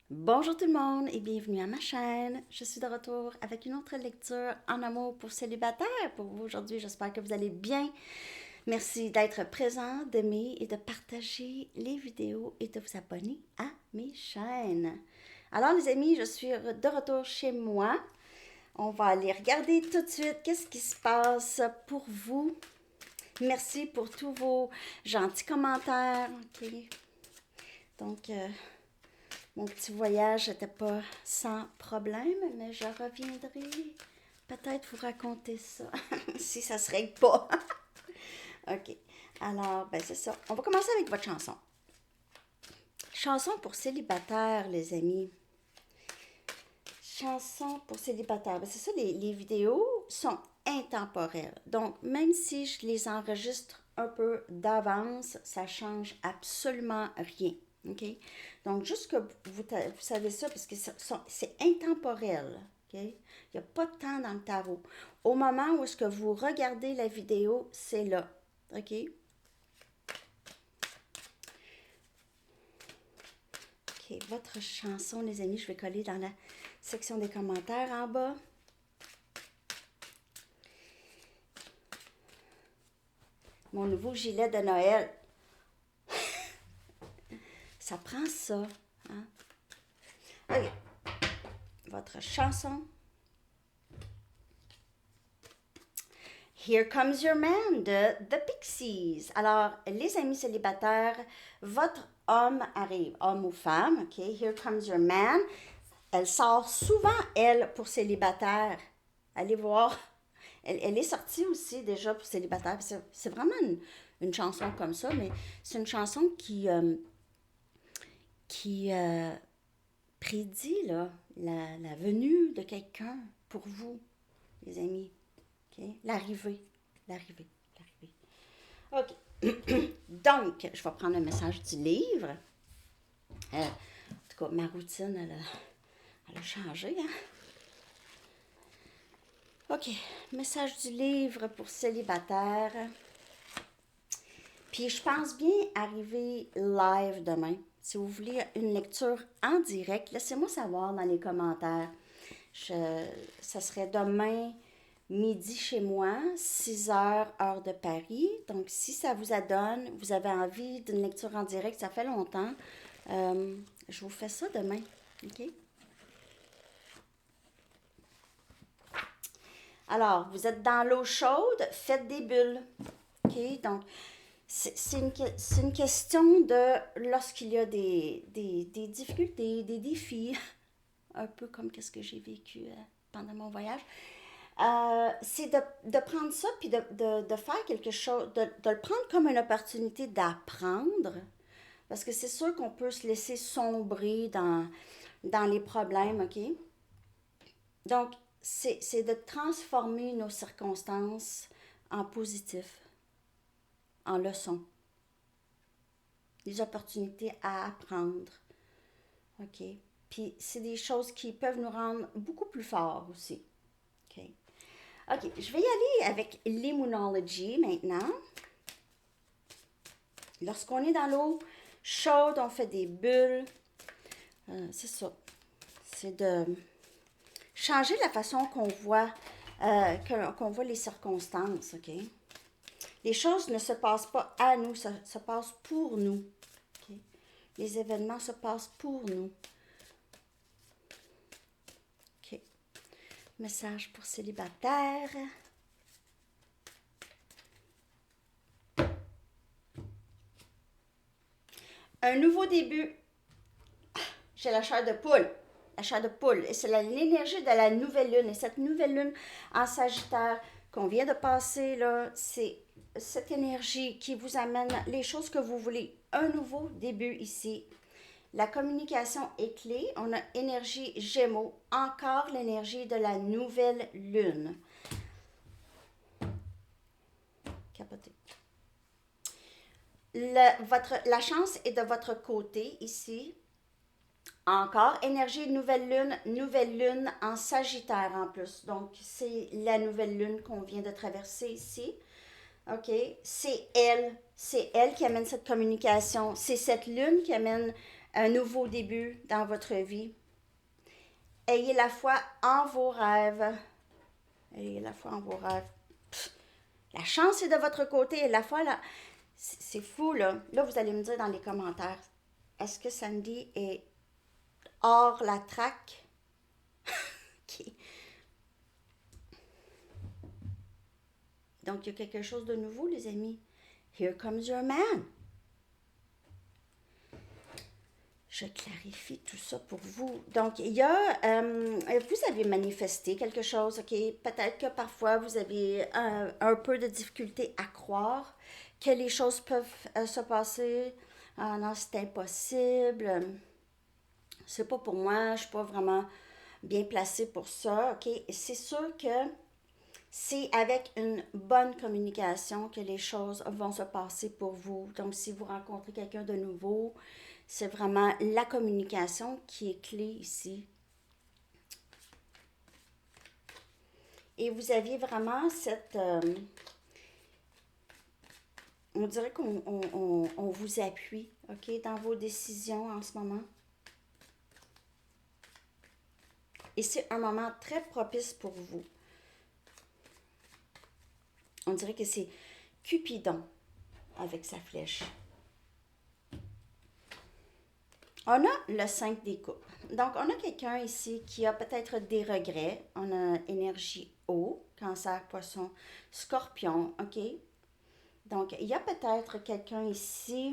Bonjour tout le monde et bienvenue à ma chaîne. Je suis de retour avec une autre lecture en amour pour célibataires pour vous aujourd'hui. J'espère que vous allez bien. Merci d'être présent, d'aimer et de partager les vidéos et de vous abonner à mes chaînes. Alors les amis, je suis de retour chez moi. On va aller regarder tout de suite qu'est-ce qui se passe pour vous. Merci pour tous vos gentils commentaires. Ok. Donc, mon petit voyage n'était pas sans problème, mais je reviendrai peut-être vous raconter ça, si ça se règle pas. OK. Alors, ben c'est ça. On va commencer avec votre chanson. Chanson pour célibataires, les amis. Chanson pour célibataires. Ben c'est ça, les vidéos sont intemporelles. Donc, même si je les enregistre un peu d'avance, ça change absolument rien. OK? Donc, juste que vous savez ça, parce que c'est intemporel. OK? Il n'y a pas de temps dans le tarot. Au moment où est-ce que vous regardez la vidéo, c'est là. OK? OK, votre chanson, les amis, je vais coller dans la section des commentaires en bas. Mon nouveau gilet de Noël. Ça prend ça. Hein? OK. Votre chanson. Here Comes Your Man de The Pixies. Alors, les amis célibataires, votre homme arrive, homme ou femme, OK? Here Comes Your Man. Elle sort souvent, elle, pour célibataire. Allez voir. Elle est sortie aussi déjà pour célibataire. C'est vraiment une chanson comme ça, mais c'est une chanson qui prédit là, la venue de quelqu'un pour vous, les amis. Okay? L'arrivée. L'arrivée. L'arrivée. OK. Donc, je vais prendre le message du livre. En tout cas, ma routine, elle a changé. Hein? OK. Message du livre pour célibataire. Puis je pense bien arriver live demain. Si vous voulez une lecture en direct, laissez-moi savoir dans les commentaires. Ça serait demain midi chez moi, 6 heures, heure de Paris. Donc, si ça vous adonne, vous avez envie d'une lecture en direct, ça fait longtemps, je vous fais ça demain. OK? Alors, vous êtes dans l'eau chaude, faites des bulles. OK? Donc, c'est une question de lorsqu'il y a des difficultés, des défis, un peu comme qu'est-ce que j'ai vécu pendant mon voyage. C'est de prendre ça puis de faire quelque chose, de le prendre comme une opportunité d'apprendre. Parce que c'est sûr qu'on peut se laisser sombrer dans les problèmes, OK? Donc, c'est de transformer nos circonstances en positif, en leçons, des opportunités à apprendre, OK? Puis, c'est des choses qui peuvent nous rendre beaucoup plus forts aussi, OK? OK, je vais y aller avec l'immunology maintenant. Lorsqu'on est dans l'eau chaude, on fait des bulles. C'est ça. C'est de changer la façon qu'on voit les circonstances, OK? Les choses ne se passent pas à nous, ça se passe pour nous. OK? Les événements se passent pour nous. OK. Message pour célibataire. Un nouveau début. J'ai la chair de poule. La chair de poule. Et c'est l'énergie de la nouvelle lune. Et cette nouvelle lune en Sagittaire qu'on vient de passer, là, c'est cette énergie qui vous amène les choses que vous voulez. Un nouveau début ici. La communication est clé. On a énergie Gémeaux. Encore l'énergie de la nouvelle lune. Capoté. La chance est de votre côté ici. Encore, énergie nouvelle lune en Sagittaire en plus. Donc, c'est la nouvelle lune qu'on vient de traverser ici. OK? C'est elle qui amène cette communication. C'est cette lune qui amène un nouveau début dans votre vie. Ayez la foi en vos rêves. Ayez la foi en vos rêves. La chance est de votre côté et la foi, là, c'est fou, là. Là, vous allez me dire dans les commentaires, est-ce que Sandy est hors la traque? Ok. Donc, il y a quelque chose de nouveau, les amis. Here comes your man. Je clarifie tout ça pour vous. Donc, il y a, vous avez manifesté quelque chose, ok? Peut-être que parfois vous avez un peu de difficulté à croire que les choses peuvent se passer. Ah non, c'est impossible. C'est pas pour moi, je suis pas vraiment bien placée pour ça, ok? C'est sûr que c'est avec une bonne communication que les choses vont se passer pour vous. Donc, si vous rencontrez quelqu'un de nouveau, c'est vraiment la communication qui est clé ici. Et vous aviez vraiment cette... on dirait qu'on vous appuie, ok, dans vos décisions en ce moment. Et c'est un moment très propice pour vous. On dirait que c'est Cupidon avec sa flèche. On a le 5 des coupes. Donc, on a quelqu'un ici qui a peut-être des regrets. On a énergie eau, cancer, poisson, scorpion, ok? Donc, il y a peut-être quelqu'un ici,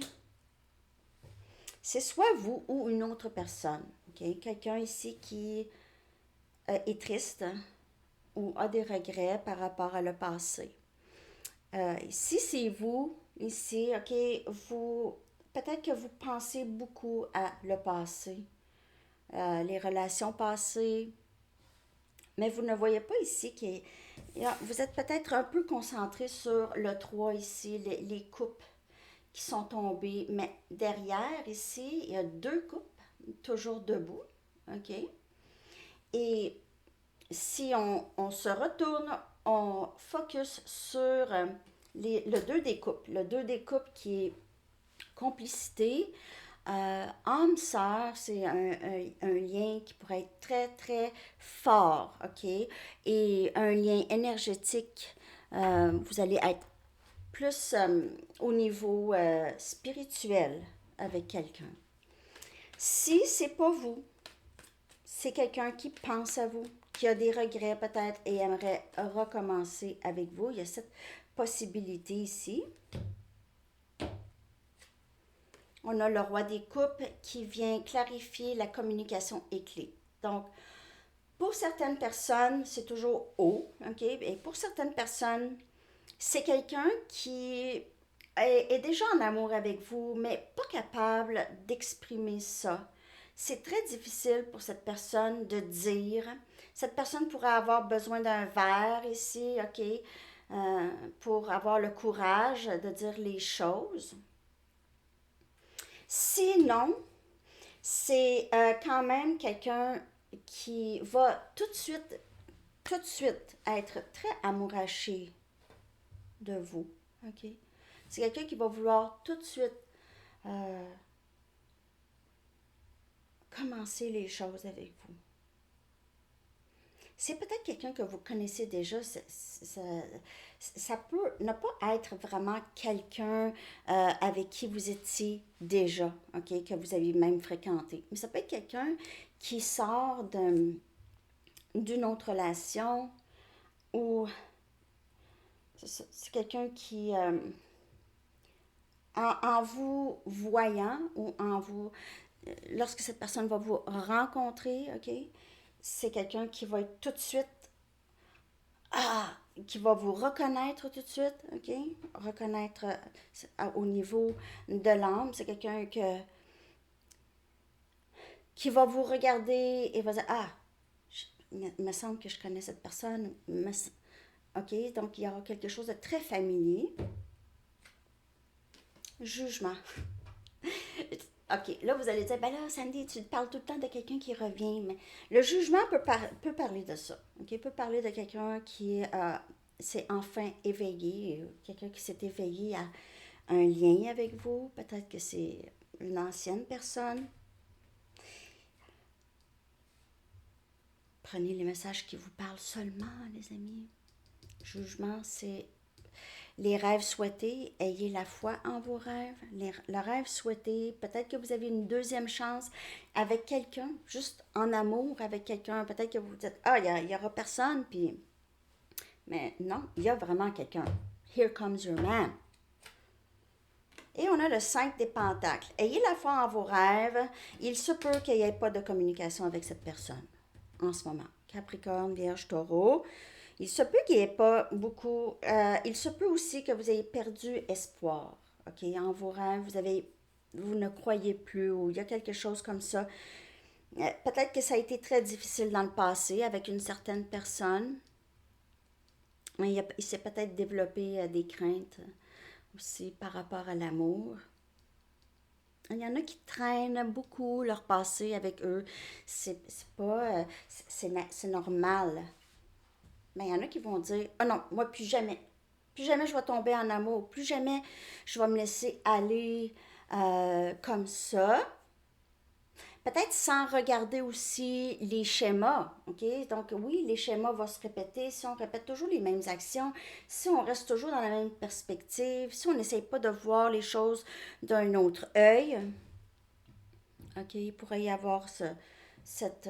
c'est soit vous ou une autre personne, ok? Quelqu'un ici qui est triste ou a des regrets par rapport à le passé. Si c'est vous, ici, ok, vous, peut-être que vous pensez beaucoup à le passé, les relations passées, mais vous ne voyez pas ici que vous êtes peut-être un peu concentré sur le 3 ici, les coupes qui sont tombées, mais derrière ici, il y a 2 coupes, toujours debout, ok? Et si on se retourne, on focus sur le 2 des coupes. Le 2 des coupes qui est complicité. Âme sœur, c'est un lien qui pourrait être très, très fort, OK? Et un lien énergétique. Vous allez être plus au niveau spirituel avec quelqu'un. Si c'est pas vous, c'est quelqu'un qui pense à vous, qui a des regrets peut-être et aimerait recommencer avec vous. Il y a cette possibilité ici. On a le roi des coupes qui vient clarifier la communication et clé. Donc, pour certaines personnes, c'est toujours haut, ok? Et pour certaines personnes, c'est quelqu'un qui est déjà en amour avec vous, mais pas capable d'exprimer ça. C'est très difficile pour cette personne de dire. Cette personne pourrait avoir besoin d'un verre ici, ok? Pour avoir le courage de dire les choses. Sinon, c'est quand même quelqu'un qui va tout de suite être très amouraché de vous. OK? C'est quelqu'un qui va vouloir tout de suite euh, commencer les choses avec vous. C'est peut-être quelqu'un que vous connaissez déjà. Ça peut ne pas être vraiment quelqu'un avec qui vous étiez déjà, ok, que vous avez même fréquenté. Mais ça peut être quelqu'un qui sort d'une autre relation ou c'est quelqu'un qui, en vous voyant ou en vous, lorsque cette personne va vous rencontrer, ok, c'est quelqu'un qui va être tout de suite, ah, qui va vous reconnaître tout de suite, ok, reconnaître au niveau de l'âme, c'est quelqu'un qui va vous regarder et va dire, ah, il me semble que je connais cette personne, ok, donc il y aura quelque chose de très familier. Jugement. OK, là, vous allez dire, ben là, Sandy, tu parles tout le temps de quelqu'un qui revient, mais le jugement peut parler de ça. OK, peut parler de quelqu'un qui s'est enfin éveillé, quelqu'un qui s'est éveillé à un lien avec vous. Peut-être que c'est une ancienne personne. prenez les messages qui vous parlent seulement, les amis. Jugement, c'est les rêves souhaités. Ayez la foi en vos rêves. Le rêve souhaité, peut-être que vous avez une deuxième chance avec quelqu'un, juste en amour avec quelqu'un. Peut-être que vous vous dites, ah, il n'y aura personne, puis... Mais non, il y a vraiment quelqu'un. Here comes your man. Et on a le 5 des pentacles. Ayez la foi en vos rêves. Il se peut qu'il n'y ait pas de communication avec cette personne en ce moment. Capricorne, Vierge, Taureau. Il se peut qu'il n'y ait pas beaucoup... il se peut aussi que vous ayez perdu espoir. OK? En vos rêves, vous ne croyez plus ou il y a quelque chose comme ça. Peut-être que ça a été très difficile dans le passé avec une certaine personne. Il s'est peut-être développé des craintes aussi par rapport à l'amour. Il y en a qui traînent beaucoup leur passé avec eux. C'est pas... c'est normal. Mais il y en a qui vont dire, ah non, moi plus jamais. Plus jamais je vais tomber en amour. Plus jamais je vais me laisser aller comme ça. Peut-être sans regarder aussi les schémas, OK? Donc oui, les schémas vont se répéter. Si on répète toujours les mêmes actions, si on reste toujours dans la même perspective, si on n'essaye pas de voir les choses d'un autre œil, OK, il pourrait y avoir cette...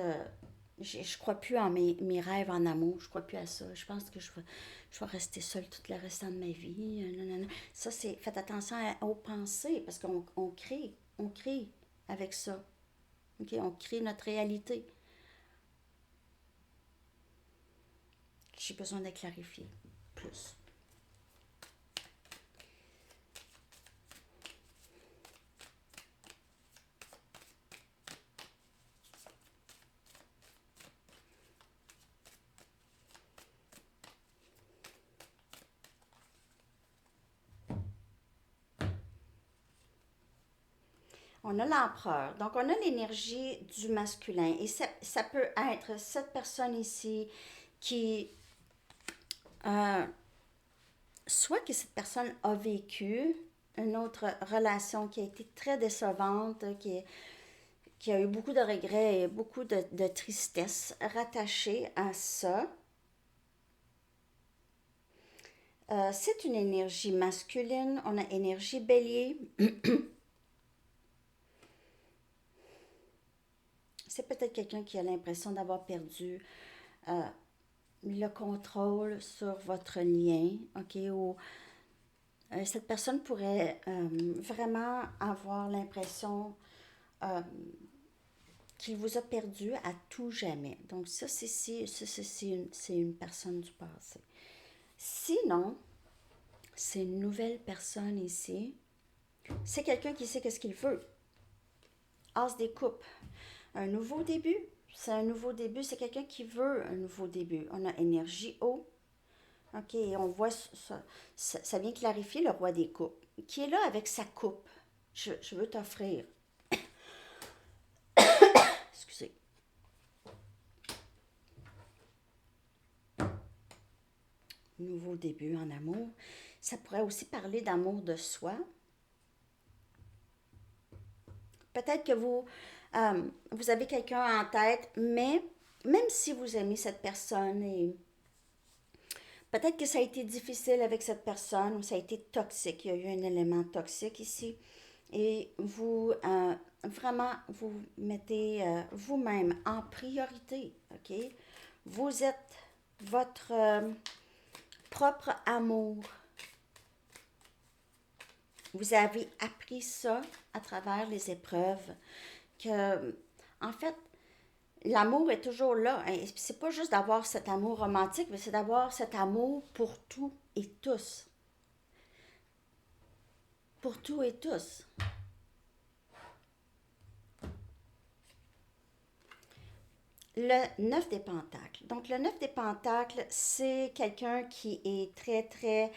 je crois plus en mes rêves en amour, je crois plus à ça. Je pense que je vais rester seule tout le restant de ma vie. Nanana. Ça, c'est... Faites attention aux pensées, parce on crée avec ça. OK? On crée notre réalité. J'ai besoin de clarifier plus. On a l'empereur. Donc, on a l'énergie du masculin. Et ça peut être cette personne ici qui... euh, soit que cette personne a vécu une autre relation qui a été très décevante, qui a eu beaucoup de regrets et beaucoup de tristesse rattachée à ça. C'est une énergie masculine. On a énergie bélier. C'est peut-être quelqu'un qui a l'impression d'avoir perdu euh, le contrôle sur votre lien, OK? Ou cette personne pourrait vraiment avoir l'impression qu'il vous a perdu à tout jamais. Donc ça, c'est une personne du passé. Sinon, c'est une nouvelle personne ici. C'est quelqu'un qui sait qu'est-ce qu'il veut. As des coupes. Un nouveau début. C'est un nouveau début. C'est quelqu'un qui veut un nouveau début. On a énergie haut. OK, on voit ça vient clarifier le roi des coupes. Qui est là avec sa coupe. Je veux t'offrir. Excusez. Nouveau début en amour. Ça pourrait aussi parler d'amour de soi. Peut-être que vous avez quelqu'un en tête, mais même si vous aimez cette personne et peut-être que ça a été difficile avec cette personne ou ça a été toxique, il y a eu un élément toxique ici et vraiment vous mettez vous-même en priorité, OK? Vous êtes votre propre amour. Vous avez appris ça à travers les épreuves, que, en fait, l'amour est toujours là. Hein. C'est pas juste d'avoir cet amour romantique, mais c'est d'avoir cet amour pour tout et tous. Pour tout et tous. Le 9 des pentacles. Donc, le 9 des pentacles, c'est quelqu'un qui est très, très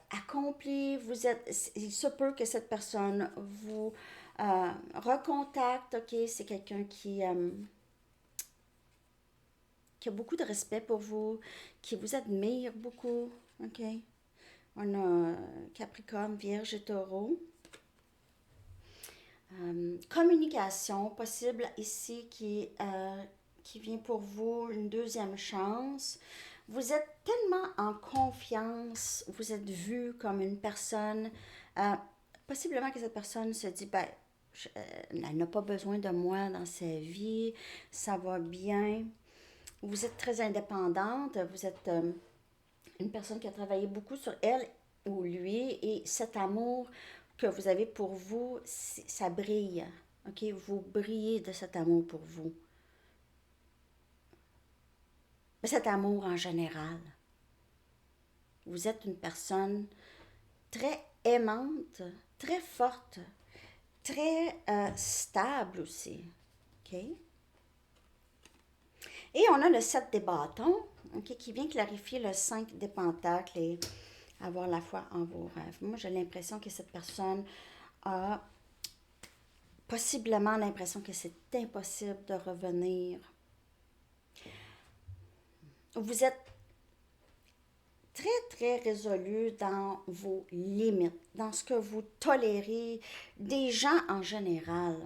accompli. Il se peut que cette personne vous recontacte. OK, c'est quelqu'un qui a beaucoup de respect pour vous, qui vous admire beaucoup. OK. On a Capricorne, Vierge et Taureau. Communication possible ici qui qui vient pour vous, une deuxième chance. Vous êtes tellement en confiance, vous êtes vu comme une personne, euh, possiblement que cette personne se dit, ben, elle n'a pas besoin de moi dans sa vie, ça va bien. Vous êtes très indépendante, vous êtes une personne qui a travaillé beaucoup sur elle ou lui, et cet amour que vous avez pour vous, ça brille. OK? Vous brillez de cet amour pour vous. Mais cet amour en général. Vous êtes une personne très aimante, très forte, très stable aussi. OK? Et on a le 7 des bâtons, OK, qui vient clarifier le 5 des pentacles et avoir la foi en vos rêves. Moi, j'ai l'impression que cette personne a possiblement l'impression que c'est impossible de revenir. Vous êtes très, très résolu dans vos limites, dans ce que vous tolérez des gens en général.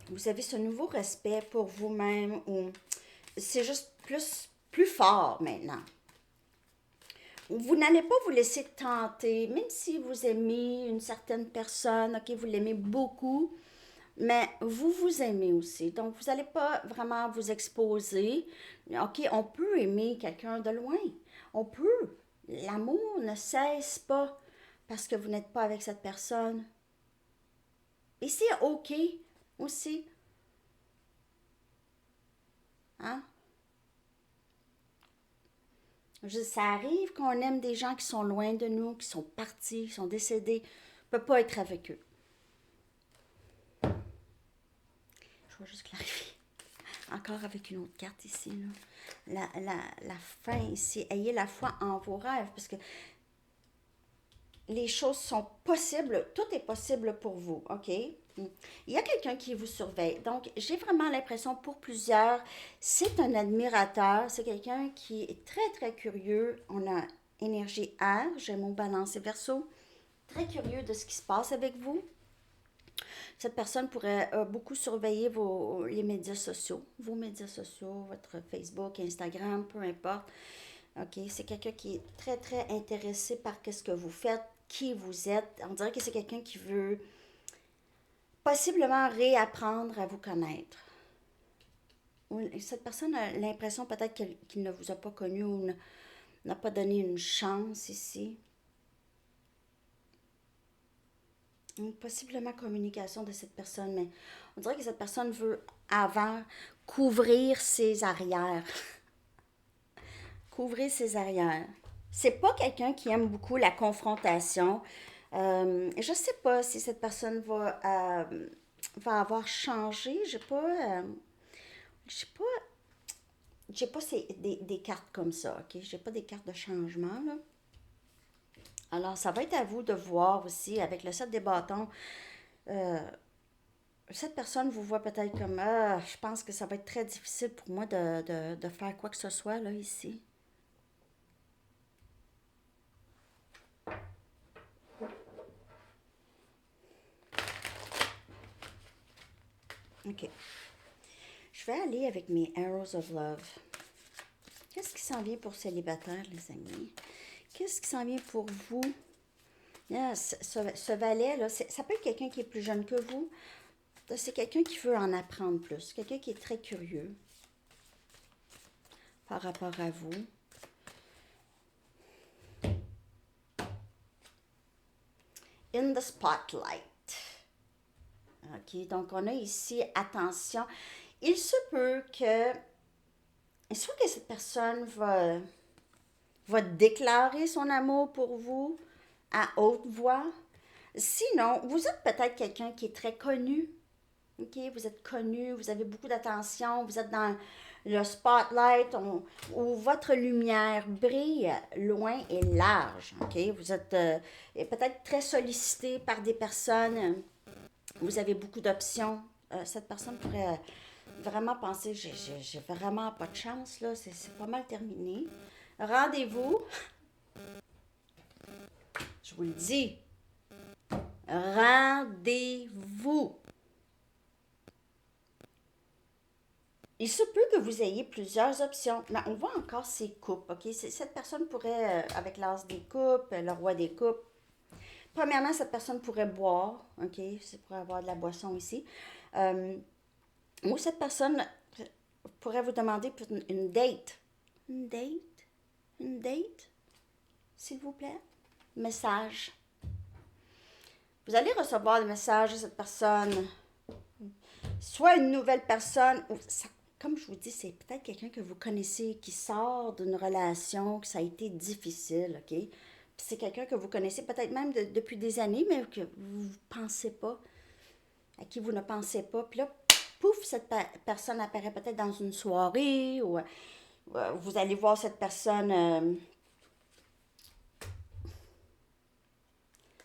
Vous avez ce nouveau respect pour vous-même ou c'est juste plus fort maintenant. Vous n'allez pas vous laisser tenter, même si vous aimez une certaine personne, ok, vous l'aimez beaucoup, mais vous vous aimez aussi. Donc, vous n'allez pas vraiment vous exposer. Ok, on peut aimer quelqu'un de loin. On peut. L'amour ne cesse pas parce que vous n'êtes pas avec cette personne. Et c'est ok aussi. Hein? Ça arrive qu'on aime des gens qui sont loin de nous, qui sont partis, qui sont décédés. On ne peut pas être avec eux. Je vais juste clarifier. Encore avec une autre carte ici. Là. La fin ici. Ayez la foi en vos rêves parce que les choses sont possibles. Tout est possible pour vous. OK? Il y a quelqu'un qui vous surveille. Donc, j'ai vraiment l'impression pour plusieurs, c'est un admirateur. C'est quelqu'un qui est très, très curieux. On a énergie air, Gémeaux, Balance et Verseau. Très curieux de ce qui se passe avec vous. Cette personne pourrait beaucoup surveiller les médias sociaux, vos médias sociaux, votre Facebook, Instagram, peu importe. OK, c'est quelqu'un qui est très, très intéressé par ce que vous faites, qui vous êtes. On dirait que c'est quelqu'un qui veut possiblement réapprendre à vous connaître. Cette personne a l'impression peut-être qu'il ne vous a pas connu ou n'a pas donné une chance ici. Possiblement communication de cette personne, mais on dirait que cette personne veut avant couvrir ses arrières. Couvrir ses arrières. C'est pas quelqu'un qui aime beaucoup la confrontation. Je sais pas si cette personne va avoir changé. J'ai pas, j'ai pas des cartes comme ça, ok? J'ai pas des cartes de changement, là. Alors, ça va être à vous de voir aussi, avec le 7 des bâtons, euh, cette personne vous voit peut-être comme, ah, je pense que ça va être très difficile pour moi de faire quoi que ce soit, là, ici. OK. Je vais aller avec mes Arrows of Love. Qu'est-ce qui s'en vient pour célibataire, les amis? Qu'est-ce qui s'en vient pour vous? Yes, ce valet, là, ça peut être quelqu'un qui est plus jeune que vous. C'est quelqu'un qui veut en apprendre plus. Quelqu'un qui est très curieux par rapport à vous. In the spotlight. OK, donc on a ici, attention, il se peut que, soit que cette personne va déclarer son amour pour vous à haute voix. Sinon, vous êtes peut-être quelqu'un qui est très connu. OK, vous êtes connu, vous avez beaucoup d'attention, vous êtes dans le spotlight où votre lumière brille loin et large. OK, vous êtes peut-être très sollicité par des personnes. Vous avez beaucoup d'options. Cette personne pourrait vraiment penser, j'ai vraiment pas de chance, là, c'est pas mal terminé. Rendez-vous, je vous le dis, rendez-vous. Il se peut que vous ayez plusieurs options, mais on voit encore ces coupes, OK? Cette personne pourrait, avec l'as des coupes, le roi des coupes, premièrement, cette personne pourrait boire, OK? C'est pour avoir de la boisson ici. Euh, ou cette personne pourrait vous demander pour une date. Une date? Une date? S'il vous plaît? Message. Vous allez recevoir le message de cette personne. Soit une nouvelle personne, ou comme je vous dis, c'est peut-être quelqu'un que vous connaissez qui sort d'une relation, que ça a été difficile, OK? Puis c'est quelqu'un que vous connaissez peut-être même depuis des années, mais que vous ne pensez pas, à qui vous ne pensez pas. Puis là, pouf, cette personne apparaît peut-être dans une soirée, ou vous allez voir cette personne.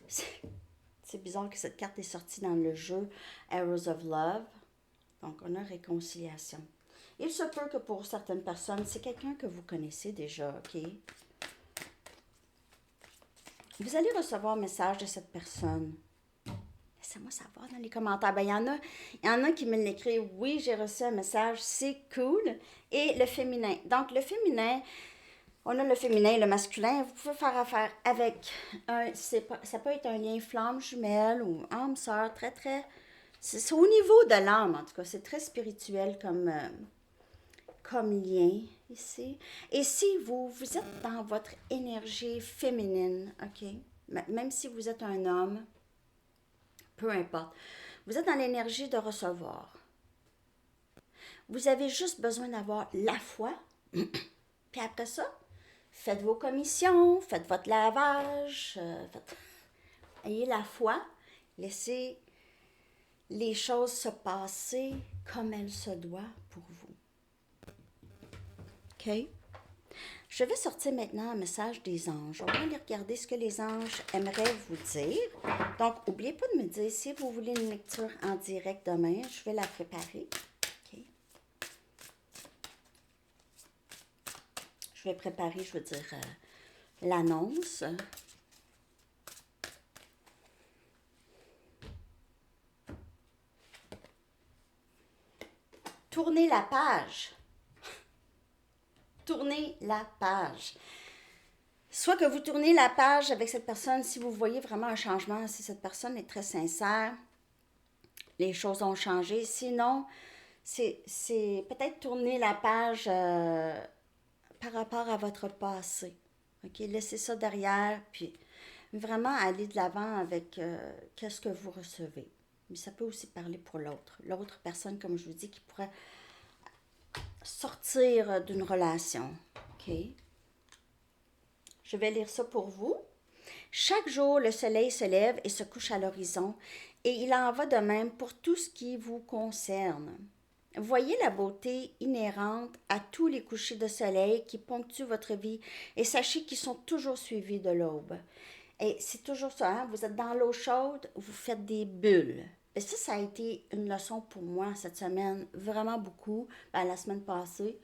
C'est bizarre que cette carte est sortie dans le jeu Arrows of Love. Donc, on a réconciliation. Il se peut que pour certaines personnes, c'est quelqu'un que vous connaissez déjà, OK? Vous allez recevoir un message de cette personne. Laissez-moi savoir dans les commentaires. Ben, il y en a qui me l'écrivent. Oui, j'ai reçu un message, c'est cool. Et le féminin. Donc, le féminin, on a le féminin et le masculin. Vous pouvez faire affaire avec ça peut être un lien flamme jumelle ou âme sœur, très, très. C'est au niveau de l'âme, en tout cas. C'est très spirituel comme lien ici. Et si vous êtes dans votre énergie féminine, OK? Même si vous êtes un homme, peu importe. Vous êtes dans l'énergie de recevoir. Vous avez juste besoin d'avoir la foi. Puis après ça, faites vos commissions, faites votre lavage, ayez la foi, laissez les choses se passer comme elles se doivent pour vous. OK? Je vais sortir maintenant un message des anges. On va aller regarder ce que les anges aimeraient vous dire. Donc, n'oubliez pas de me dire si vous voulez une lecture en direct demain. Je vais la préparer. OK? Je vais préparer, je veux dire, l'annonce. Tournez la page. Tournez la page. Soit que vous tournez la page avec cette personne, si vous voyez vraiment un changement, si cette personne est très sincère, les choses ont changé. Sinon, c'est peut-être tourner la page par rapport à votre passé. OK? Laissez ça derrière, puis vraiment aller de l'avant avec qu'est-ce que vous recevez. Mais ça peut aussi parler pour l'autre. L'autre personne, comme je vous dis, qui pourrait sortir d'une relation. OK? Je vais lire ça pour vous. Chaque jour, le soleil se lève et se couche à l'horizon, et il en va de même pour tout ce qui vous concerne. Voyez la beauté inhérente à tous les couchers de soleil qui ponctuent votre vie, et sachez qu'ils sont toujours suivis de l'aube. Et c'est toujours ça, hein? Vous êtes dans l'eau chaude, vous faites des bulles. Et ça a été une leçon pour moi cette semaine, vraiment beaucoup, la semaine passée.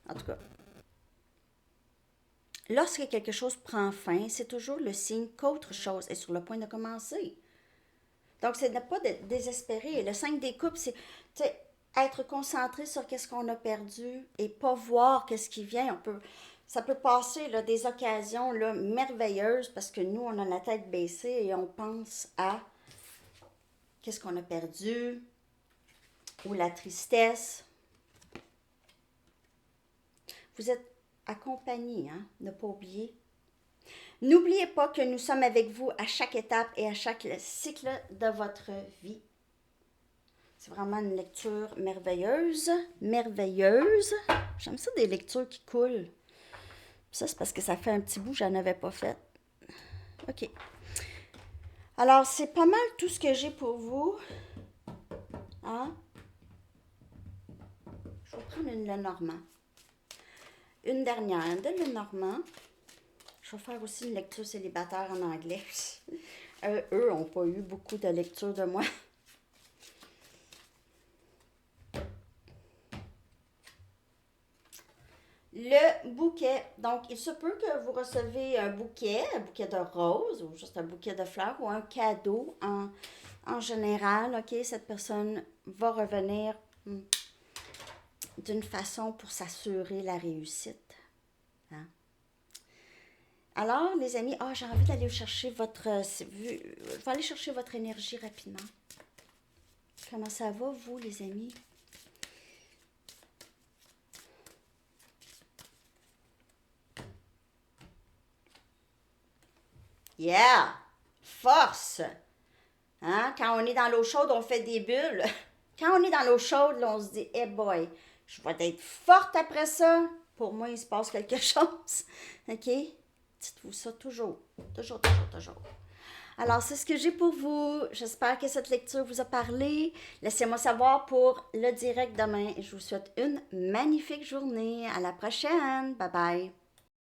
En tout cas, lorsque quelque chose prend fin, c'est toujours le signe qu'autre chose est sur le point de commencer. Donc, c'est ne pas de désespérer. Le 5 des coupes, c'est être concentré sur qu'est-ce qu'on a perdu et pas voir qu'est-ce qui vient. Ça peut passer là, des occasions là, merveilleuses parce que nous, on a la tête baissée et on pense à qu'est-ce qu'on a perdu ou la tristesse. Vous êtes accompagné, hein? Ne pas oublier. N'oubliez pas que nous sommes avec vous à chaque étape et à chaque cycle de votre vie. C'est vraiment une lecture merveilleuse. Merveilleuse. J'aime ça des lectures qui coulent. Ça, c'est parce que ça fait un petit bout que je n'en avais pas fait. OK. Alors, c'est pas mal tout ce que j'ai pour vous. Hein? Je vais prendre une Lenormand. Une dernière de Lenormand. Je vais faire aussi une lecture célibataire en anglais. Eux n'ont pas eu beaucoup de lectures de moi. Le bouquet. Donc, il se peut que vous recevez un bouquet de roses ou juste un bouquet de fleurs ou un cadeau en général. OK, cette personne va revenir d'une façon pour s'assurer la réussite. Hein? Alors, les amis, j'ai envie d'aller chercher votre... Je vais aller chercher votre énergie rapidement. Comment ça va, vous, les amis? Yeah! Force! Hein? Quand on est dans l'eau chaude, on fait des bulles. Quand on est dans l'eau chaude, là, on se dit, hey boy, je vais être forte après ça. Pour moi, il se passe quelque chose. OK? Dites-vous ça toujours. Toujours, toujours, toujours. Alors, c'est ce que j'ai pour vous. J'espère que cette lecture vous a parlé. Laissez-moi savoir pour le direct demain. Je vous souhaite une magnifique journée. À la prochaine. Bye bye.